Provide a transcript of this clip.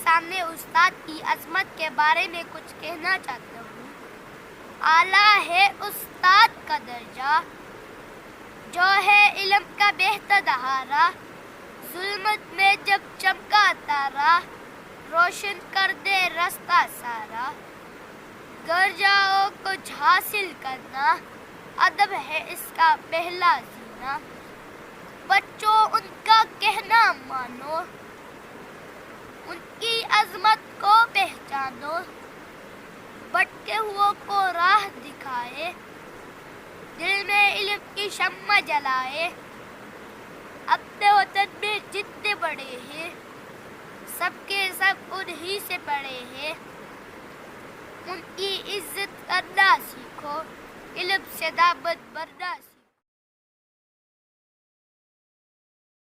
سامنے استاد کی عظمت کے بارے میں کچھ کہنا چاہتا ہوں۔ اعلیٰ ہے استاد کا درجہ، جو ہے علم کا بہتر دہارا، ظلمت میں جب چمکا تارا، روشن کر دے رستہ سارا۔ گر جاؤ کچھ حاصل کرنا، ادب ہے اس کا پہلا زینہ۔ بچوں ان کا کہنا مانو، ان کی عظمت کو پہچانو، بھٹکے ہوئوں کو راہ دکھائے، دل میں علم کی شمع جلائے۔ اپنے وطن میں جتنے بڑے ہیں، سب کے سب انہی سے بڑے ہیں، ان کی عزت کرنا سیکھو، علم سے دامن بھرنا سیکھو۔